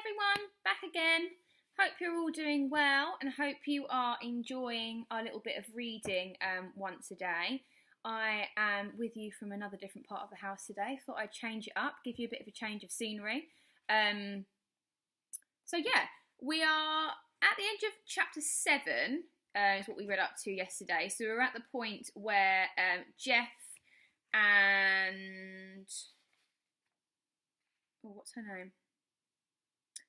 everyone, back again. Hope you're all doing well and hope you are enjoying our little bit of reading once a day. I am with you from another different part of the house today. Thought I'd change it up, give you a bit of a change of scenery. We are at the end of chapter 7, is what we read up to yesterday. So we're at the point where Jeff and... what's her name?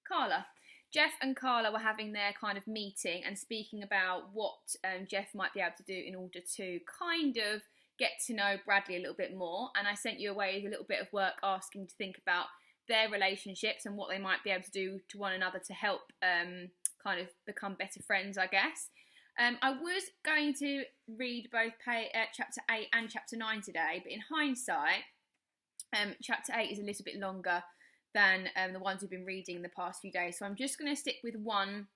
Carla. Jeff and Carla were having their kind of meeting and speaking about what Jeff might be able to do in order to kind of get to know Bradley a little bit more. And I sent you away with a little bit of work asking to think about their relationships and what they might be able to do to one another to help kind of become better friends, I guess. I was going to read both chapter 8 and chapter 9 today, but in hindsight, chapter 8 is a little bit longer than the ones we've been reading in the past few days. So I'm just going to stick with one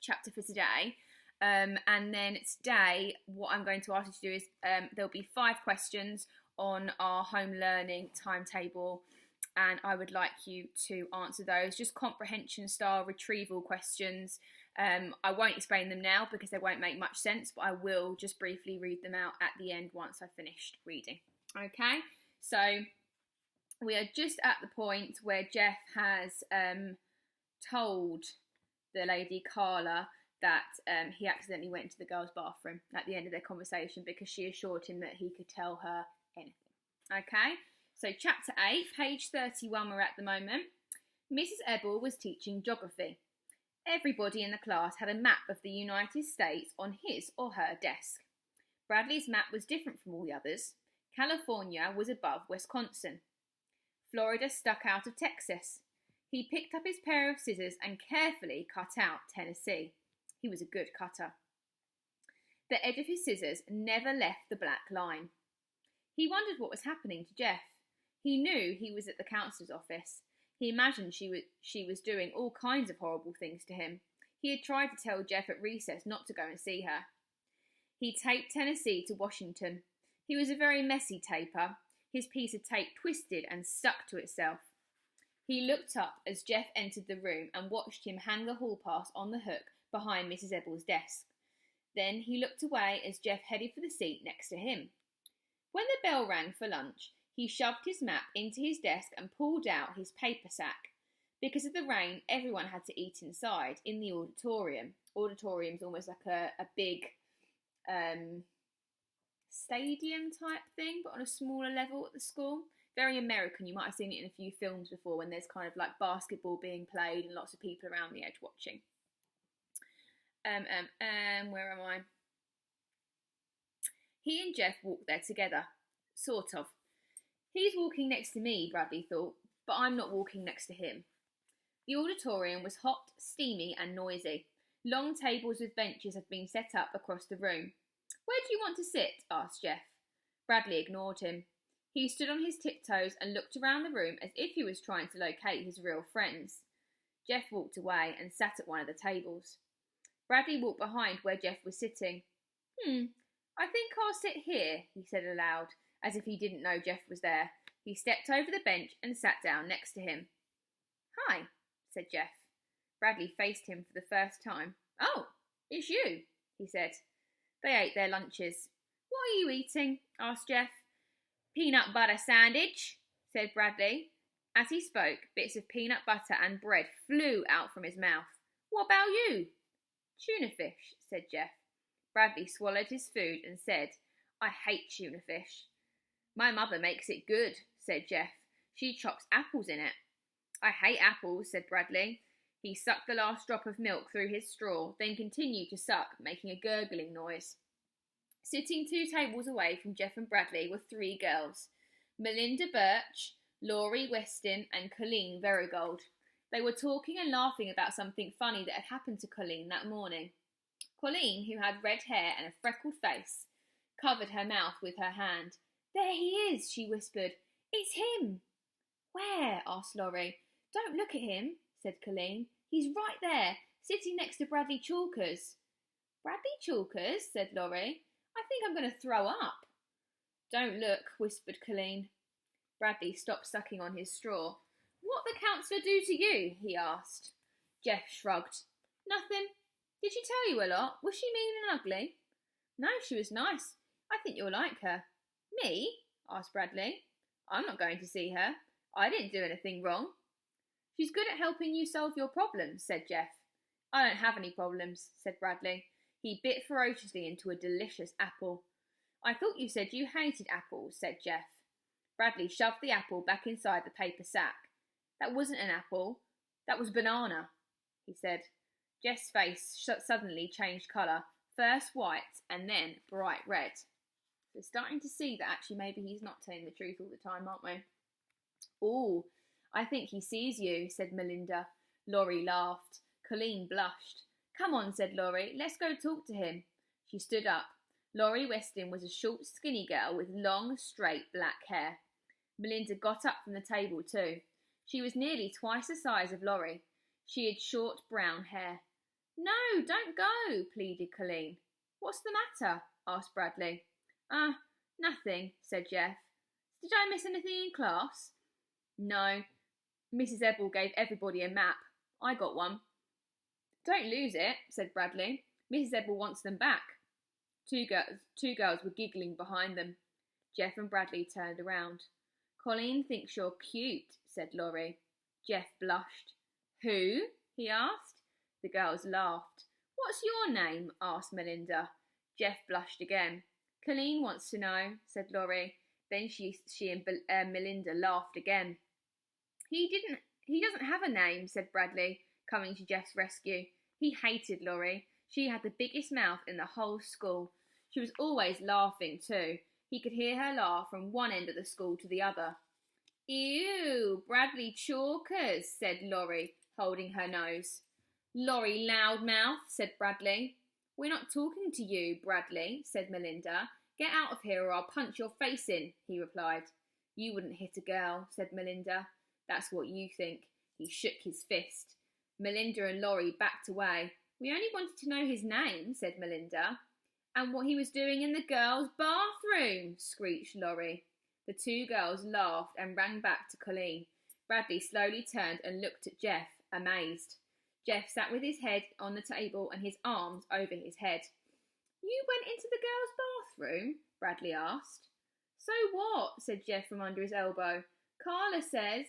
chapter for today. And then today, what I'm going to ask you to do is there'll be 5 questions on our home learning timetable. And I would like you to answer those, just comprehension style retrieval questions. I won't explain them now because they won't make much sense, but I will just briefly read them out at the end once I've finished reading. Okay, so we are just at the point where Jeff has told the lady Carla that he accidentally went to the girls' bathroom at the end of their conversation because she assured him that he could tell her anything. Okay, so chapter 8, page 31 we're at the moment. Mrs. Ebel was teaching geography. Everybody in the class had a map of the United States on his or her desk. Bradley's map was different from all the others. California was above Wisconsin. Florida stuck out of Texas. He picked up his pair of scissors and carefully cut out Tennessee. He was a good cutter. The edge of his scissors never left the black line. He wondered what was happening to Jeff. He knew he was at the counselor's office. He imagined she was doing all kinds of horrible things to him. He had tried to tell Jeff at recess not to go and see her. He taped Tennessee to Washington. He was a very messy taper. His piece of tape twisted and stuck to itself. He looked up as Jeff entered the room and watched him hang the hall pass on the hook behind Mrs. Ebel's desk. Then he looked away as Jeff headed for the seat next to him. When the bell rang for lunch, he shoved his map into his desk and pulled out his paper sack. Because of the rain, everyone had to eat inside, in the auditorium. Auditorium's almost like a big stadium type thing, but on a smaller level at the school. Very American. You might have seen it in a few films before when there's kind of like basketball being played and lots of people around the edge watching. Where am I? He and Jeff walked there together. Sort of. He's walking next to me, Bradley thought, but I'm not walking next to him. The auditorium was hot, steamy and noisy. Long tables with benches had been set up across the room. Where do you want to sit? Asked Jeff. Bradley ignored him. He stood on his tiptoes and looked around the room as if he was trying to locate his real friends. Jeff walked away and sat at one of the tables. Bradley walked behind where Jeff was sitting. I think I'll sit here, he said aloud, as if he didn't know Jeff was there. He stepped over the bench and sat down next to him. Hi, said Jeff. Bradley faced him for the first time. Oh, it's you, he said. They ate their lunches. What are you eating? Asked Jeff. Peanut butter sandwich, said Bradley. As he spoke, bits of peanut butter and bread flew out from his mouth. What about you? Tuna fish, said Jeff. Bradley swallowed his food and said, I hate tuna fish. My mother makes it good, said Jeff. She chops apples in it. I hate apples, said Bradley. He sucked the last drop of milk through his straw, then continued to suck, making a gurgling noise. Sitting 2 tables away from Jeff and Bradley were 3 girls, Melinda Birch, Laurie Weston and Colleen Verigold. They were talking and laughing about something funny that had happened to Colleen that morning. Colleen, who had red hair and a freckled face, covered her mouth with her hand. There he is, she whispered. It's him. Where? Asked Laurie. Don't look at him, said Colleen. He's right there, sitting next to Bradley Chalkers. Bradley Chalkers, said Laurie. I think I'm going to throw up. Don't look, whispered Colleen. Bradley stopped sucking on his straw. What the counsellor do to you? He asked. Jeff shrugged. Nothing. Did she tell you a lot? Was she mean and ugly? No, she was nice. I think you'll like her. Me? Asked Bradley. I'm not going to see her. I didn't do anything wrong. She's good at helping you solve your problems, said Jeff. I don't have any problems, said Bradley. He bit ferociously into a delicious apple. I thought you said you hated apples, said Jeff. Bradley shoved the apple back inside the paper sack. That wasn't an apple. That was banana, he said. Jeff's face suddenly changed colour, first white and then bright red. We're starting to see that actually maybe he's not telling the truth all the time, aren't we? Oh, I think he sees you, said Melinda. Laurie laughed. Colleen blushed. Come on, said Laurie, let's go talk to him. She stood up. Laurie Weston was a short, skinny girl with long, straight black hair. Melinda got up from the table too. She was nearly twice the size of Laurie. She had short brown hair. No, don't go, pleaded Colleen. What's the matter? Asked Bradley. Nothing, said Jeff. Did I miss anything in class? No. Mrs. Ebble gave everybody a map. I got one. Don't lose it, said Bradley. Mrs. Ebble wants them back. Two girls were giggling behind them. Jeff and Bradley turned around. Colleen thinks you're cute, said Laurie. Jeff blushed. Who? He asked. The girls laughed. What's your name? Asked Melinda. Jeff blushed again. Colleen wants to know, said Laurie. Then she and Melinda laughed again. He doesn't have a name, said Bradley, coming to Jeff's rescue. He hated Laurie. She had the biggest mouth in the whole school. She was always laughing too. He could hear her laugh from one end of the school to the other. Ew, Bradley Chalkers, said Laurie, holding her nose. Laurie Loudmouth, said Bradley. We're not talking to you, Bradley, said Melinda. Get out of here or I'll punch your face in, he replied. You wouldn't hit a girl, said Melinda. That's what you think. He shook his fist. Melinda and Laurie backed away. We only wanted to know his name, said Melinda. And what he was doing in the girls' bathroom, screeched Laurie. The two girls laughed and ran back to Colleen. Bradley slowly turned and looked at Jeff, amazed. Jeff sat with his head on the table and his arms over his head. You went into the girls' bathroom? Bradley asked. So what? Said Jeff from under his elbow. Carla says.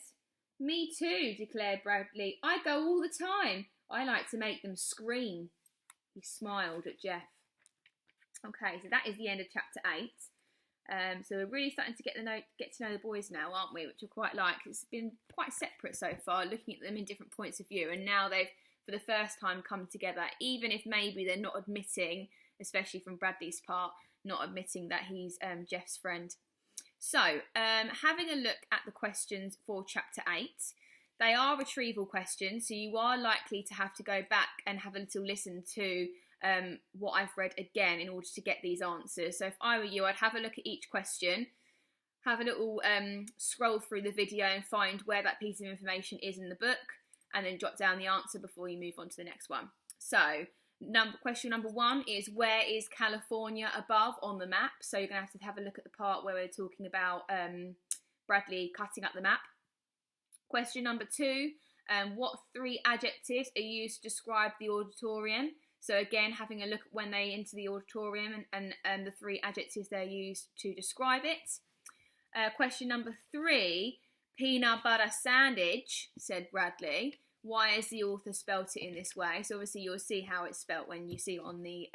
Me too, declared Bradley. I go all the time. I like to make them scream. He smiled at Jeff. Okay, so that is the end of chapter 8. So we're really starting to get to know the boys now, aren't we? Which I quite like. It's been quite separate so far, looking at them in different points of view, and now they've, for the first time, come together. Even if maybe they're not admitting, especially from Bradley's part, not admitting that he's Jeff's friend. So, having a look at the questions for chapter 8. They are retrieval questions, so you are likely to have to go back and have a little listen to what I've read again in order to get these answers. So if I were you, I'd have a look at each question, have a little scroll through the video and find where that piece of information is in the book, and then jot down the answer before you move on to the next one. So question number 1 is, where is California above on the map? So you're going to have a look at the part where we're talking about Bradley cutting up the map. Question number 2, what 3 adjectives are used to describe the auditorium? So again, having a look at when they enter the auditorium and the 3 adjectives they're used to describe it. Question number 3, peanut butter sandwich, said Bradley. Why has the author spelt it in this way? So obviously you'll see how it's spelt when you see it on the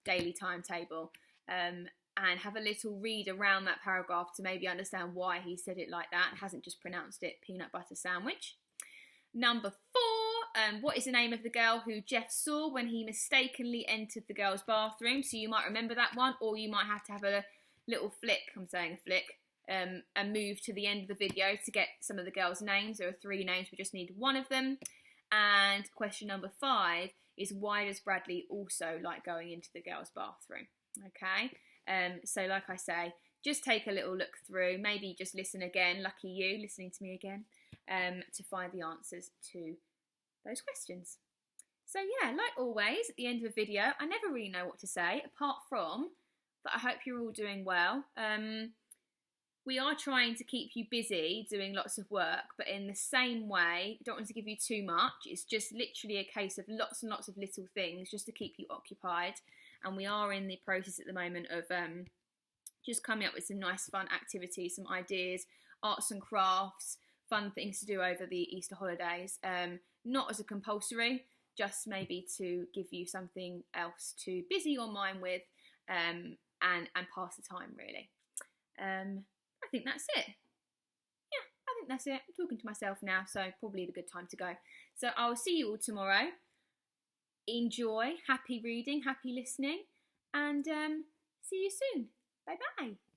daily timetable. And have a little read around that paragraph to maybe understand why he said it like that and hasn't just pronounced it peanut butter sandwich. Number 4, what is the name of the girl who Jeff saw when he mistakenly entered the girls' bathroom? So you might remember that one, or you might have to have a little flick, I'm saying a flick, and move to the end of the video to get some of the girls' names. There are 3 names, we just need 1 of them. And question number 5 is, why does Bradley also like going into the girls' bathroom? Okay, so like I say, just take a little look through, maybe just listen again, lucky you, listening to me again, to find the answers to those questions. So yeah, like always, at the end of a video, I never really know what to say, apart from that I hope you're all doing well. we are trying to keep you busy doing lots of work, but in the same way, don't want to give you too much. It's just literally a case of lots and lots of little things just to keep you occupied. And we are in the process at the moment of just coming up with some nice fun activities, some ideas, arts and crafts, fun things to do over the Easter holidays. Not as a compulsory, just maybe to give you something else to busy your mind with, and pass the time, really. I think that's it. Yeah, I think that's it. I'm talking to myself now, so probably the good time to go. So I will see you all tomorrow. Enjoy, happy reading, happy listening, and see you soon. Bye bye.